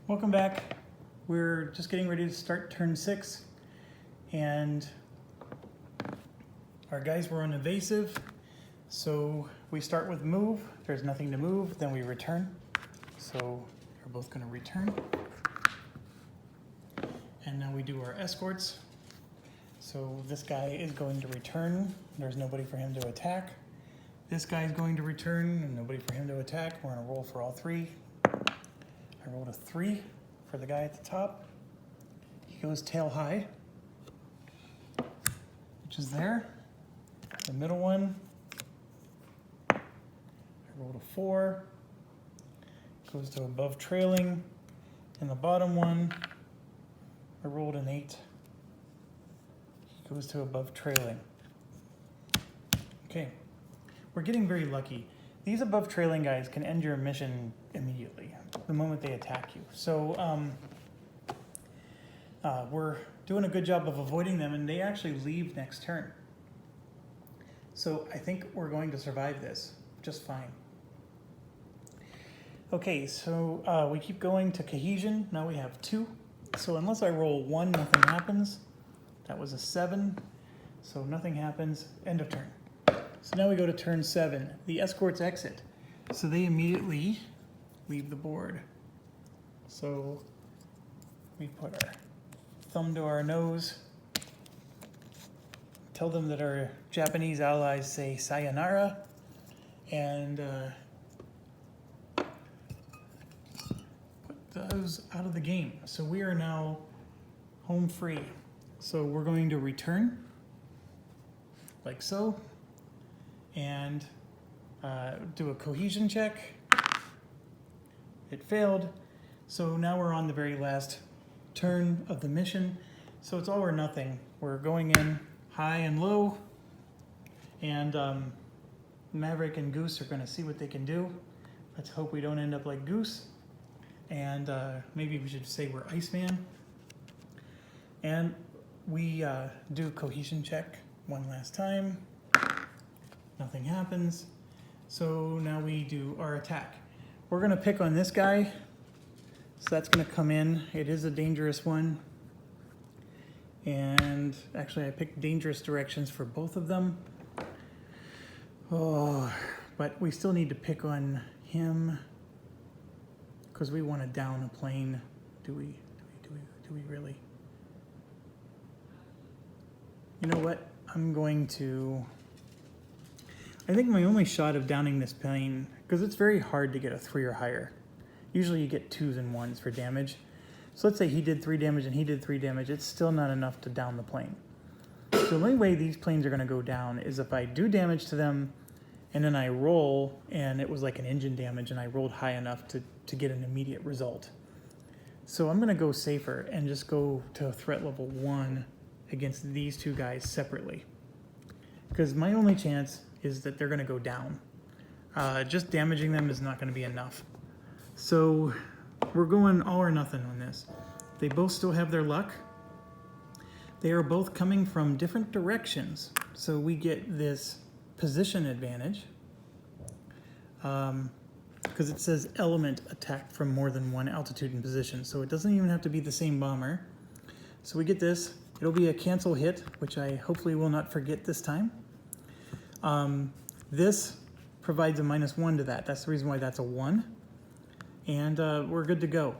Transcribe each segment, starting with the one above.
Welcome back. We're just getting ready to start turn 6, and our guys were on evasive, so we start with move. There's nothing to move, then we return. So we're both going to return. And now we do our escorts. So this guy is going to return. There's nobody for him to attack. This guy is going to return and nobody for him to attack. We're going to roll for all three. I rolled a 3 for the guy at the top. He goes tail high, which is there. The middle one, I rolled a 4. Goes to above trailing. And the bottom one, I rolled an 8. He goes to above trailing. Okay, we're getting very lucky. These above trailing guys can end your mission immediately, the moment they attack you. So we're doing a good job of avoiding them, and they actually leave next turn. So I think we're going to survive this just fine. Okay, so we keep going to cohesion. Now we have 2. So unless I roll 1, nothing happens. That was a 7, so nothing happens. End of turn. So now we go to turn 7. The escorts exit. So they immediately leave the board. So we put our thumb to our nose. Tell them that our Japanese allies say sayonara. And put those out of the game. So we are now home free. So we're going to return, like so. And do a cohesion check. It failed. So now we're on the very last turn of the mission. So it's all or nothing. We're going in high and low. And Maverick and Goose are going to see what they can do. Let's hope we don't end up like Goose. And maybe we should say we're Iceman. And we do cohesion check one last time. Nothing happens. So now we do our attack. We're going to pick on this guy. So that's going to come in. It is a dangerous one. And actually I picked dangerous directions for both of them. Oh, but we still need to pick on him because we want to down a plane. Do we really? You know what? I think my only shot of downing this plane, because it's very hard to get a 3 or higher. Usually you get 2s and 1s for damage. So let's say he did 3 damage and he did 3 damage. It's still not enough to down the plane. So the only way these planes are going to go down is if I do damage to them and then I roll, and it was like an engine damage and I rolled high enough to get an immediate result. So I'm going to go safer and just go to threat level 1 against these 2 guys separately. Because my only chance is that they're going to go down. Just damaging them is not going to be enough. So we're going all or nothing on this. They both still have their luck. They are both coming from different directions. So we get this position advantage. Because it says element attacked from more than one altitude and position. So it doesn't even have to be the same bomber. So we get this. It'll be a cancel hit, which I hopefully will not forget this time. This provides a -1 to that. That's the reason why that's a 1. And we're good to go.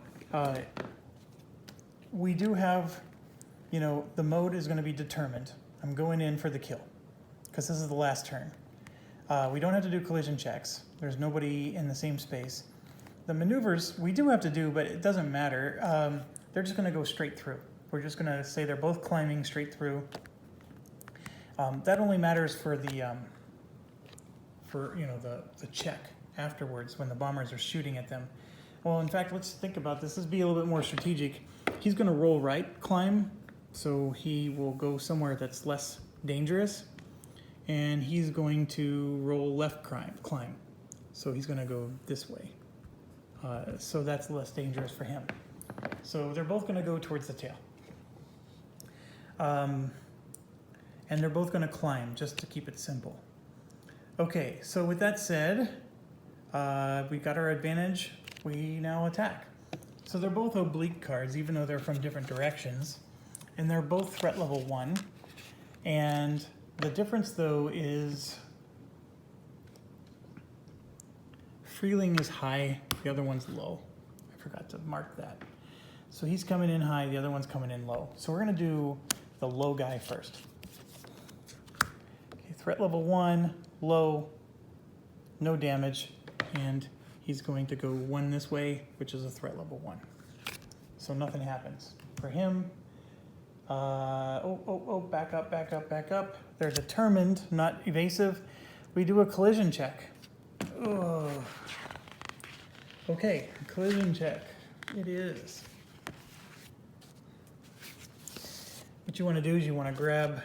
We do have, the mode is going to be determined. I'm going in for the kill because this is the last turn. We don't have to do collision checks. There's nobody in the same space. The maneuvers we do have to do, but it doesn't matter. They're just going to go straight through. We're just going to say they're both climbing straight through. That only matters for the check afterwards when the bombers are shooting at them. Well, in fact, let's think about this. Let's be a little bit more strategic. He's going to roll right climb, so he will go somewhere that's less dangerous, and he's going to roll left climb, so he's going to go this way. So that's less dangerous for him. So they're both going to go towards the tail. And they're both going to climb, just to keep it simple. Okay, so with that said, we got our advantage. We now attack. So they're both oblique cards, even though they're from different directions. And they're both threat level 1. And the difference, though, is Freeling is high, the other one's low. I forgot to mark that. So he's coming in high, the other one's coming in low. So we're going to do the low guy first. Okay, threat level 1, low, no damage, and he's going to go 1 this way, which is a threat level 1. So nothing happens. For him, back up, back up, back up. They're determined, not evasive. We do a collision check. Oh. Okay, collision check. It is. What you want to do is you want to grab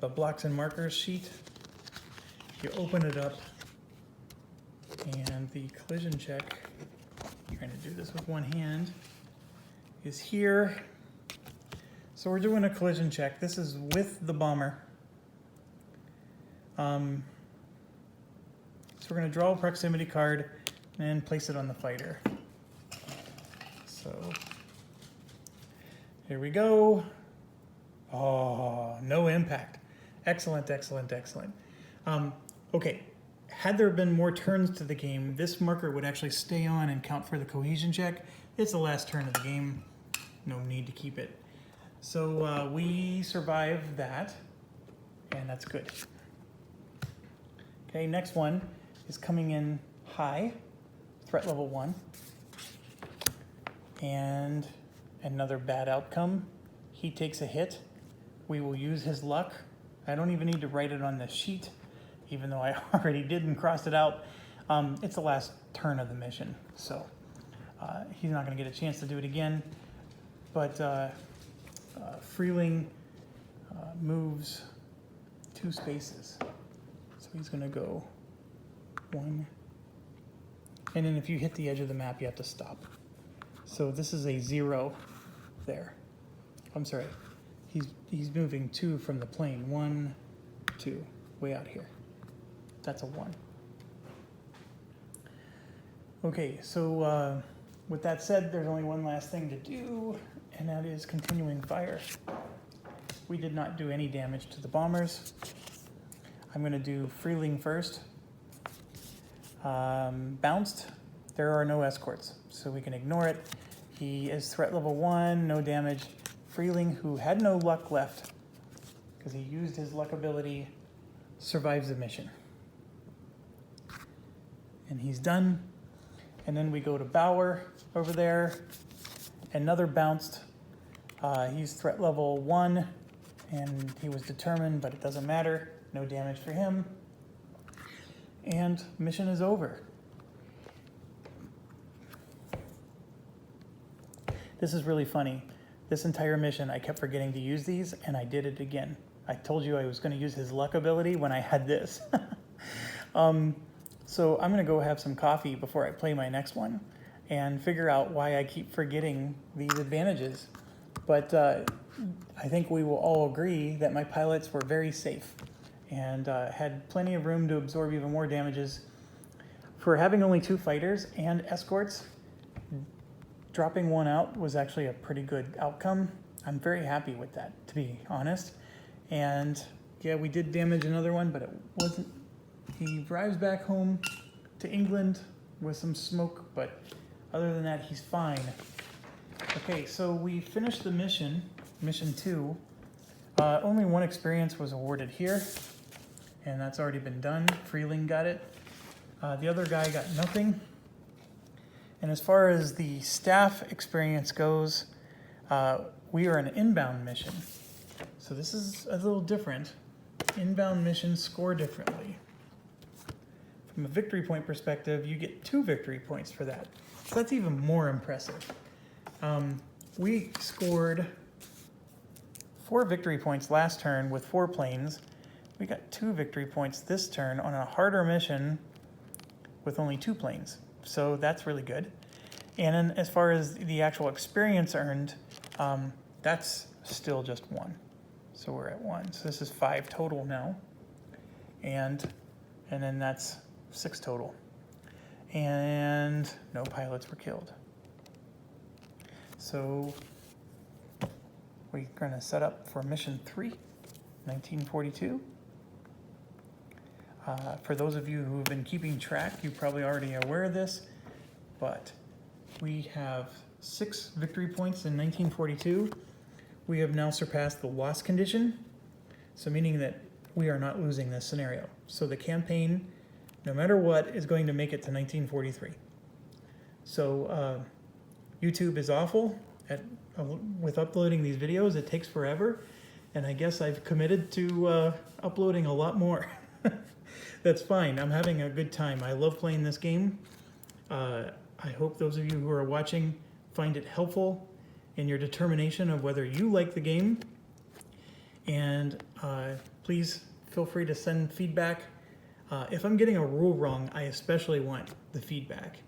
the blocks and markers sheet. You open it up, and the collision check, you're going to do this with one hand, is here. So we're doing a collision check. This is with the bomber. So we're going to draw a proximity card and place it on the fighter. So here we go. Oh, no impact. Excellent, excellent, excellent. Okay, had there been more turns to the game, this marker would actually stay on and count for the cohesion check. It's the last turn of the game. No need to keep it. So we survived that, and that's good. Okay, next one is coming in high, threat level 1. And another bad outcome. He takes a hit. We will use his luck. I don't even need to write it on the sheet, even though I already did and crossed it out. It's the last turn of the mission, so he's not going to get a chance to do it again. But Freeling moves 2 spaces. So he's going to go 1. And then if you hit the edge of the map, you have to stop. So this is a 0 there. I'm sorry. He's moving 2 from the plane. 1, 2, way out here. That's a 1. Okay, so with that said, there's only one last thing to do, and that is continuing fire. We did not do any damage to the bombers. I'm going to do Freeling first. Bounced. There are no escorts, so we can ignore it. He is threat level 1, no damage. Freeling, who had no luck left, because he used his luck ability, survives the mission. And he's done. And then we go to Bauer over there. Another bounced. He's threat level 1, and he was determined, but it doesn't matter. No damage for him. And mission is over. This is really funny. This entire mission, I kept forgetting to use these, and I did it again. I told you I was going to use his luck ability when I had this. So I'm going to go have some coffee before I play my next one and figure out why I keep forgetting these advantages. But I think we will all agree that my pilots were very safe and had plenty of room to absorb even more damages. For having only 2 fighters and escorts, dropping 1 out was actually a pretty good outcome. I'm very happy with that, to be honest. And yeah, we did damage another one, but it wasn't. He drives back home to England with some smoke, but other than that, he's fine. Okay, so we finished the mission 2. Only 1 experience was awarded here, and that's already been done. Freeling got it. The other guy got nothing. And as far as the staff experience goes, we are an inbound mission. So this is a little different. Inbound missions score differently. From a victory point perspective, you get 2 victory points for that. So that's even more impressive. We scored 4 victory points last turn with 4 planes. We got 2 victory points this turn on a harder mission with only 2 planes. So that's really good. And then as far as the actual experience earned, that's still just 1. So we're at 1. So this is 5 total now. And then that's 6 total. And no pilots were killed. So we're going to set up for mission 3, 1942. For those of you who have been keeping track, you probably already are aware of this, but we have 6 victory points in 1942. We have now surpassed the loss condition, so meaning that we are not losing this scenario. So the campaign, no matter what, is going to make it to 1943. So YouTube is awful with uploading these videos. It takes forever, and I guess I've committed to uploading a lot more. That's fine. I'm having a good time. I love playing this game. I hope those of you who are watching find it helpful in your determination of whether you like the game. And please feel free to send feedback. If I'm getting a rule wrong, I especially want the feedback.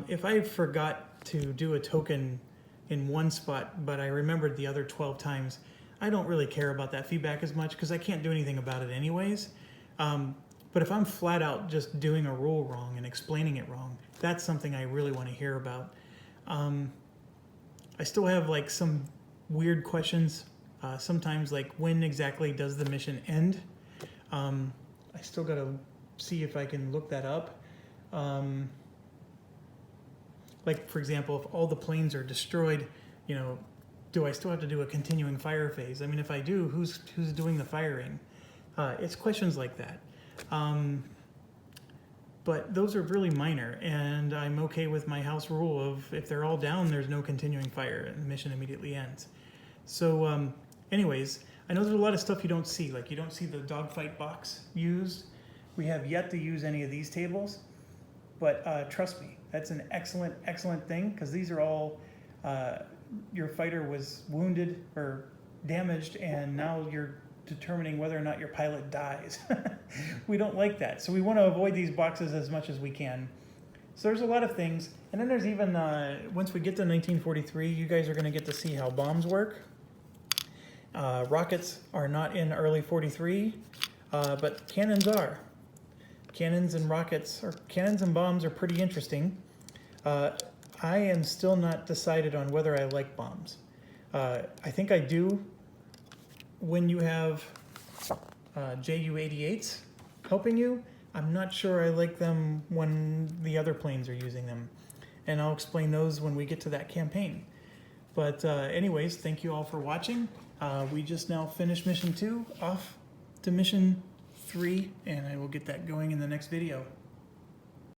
If I forgot to do a token in one spot, but I remembered the other 12 times, I don't really care about that feedback as much because I can't do anything about it anyways. But if I'm flat out just doing a rule wrong and explaining it wrong, that's something I really want to hear about. I still have like some weird questions. Sometimes like, when exactly does the mission end? I still got to see if I can look that up. Like, for example, if all the planes are destroyed, you know, do I still have to do a continuing fire phase? I mean, if I do, who's doing the firing? It's questions like that. But those are really minor, and I'm okay with my house rule of if they're all down, there's no continuing fire, and the mission immediately ends. So anyways, I know there's a lot of stuff you don't see, like you don't see the dogfight box used. We have yet to use any of these tables, but trust me, that's an excellent, excellent thing, because these are all, your fighter was wounded or damaged, and now you're determining whether or not your pilot dies. We don't like that, so we want to avoid these boxes as much as we can. So there's a lot of things, and then there's even, once we get to 1943, you guys are going to get to see how bombs work. Rockets are not in early 43, but cannons are. Cannons and rockets, or cannons and bombs, are pretty interesting. I am still not decided on whether I like bombs. I think I do when you have Ju-88s helping you. I'm not sure I like them when the other planes are using them. And I'll explain those when we get to that campaign. But anyways, thank you all for watching. We just now finished mission 2, off to mission 3, and I will get that going in the next video.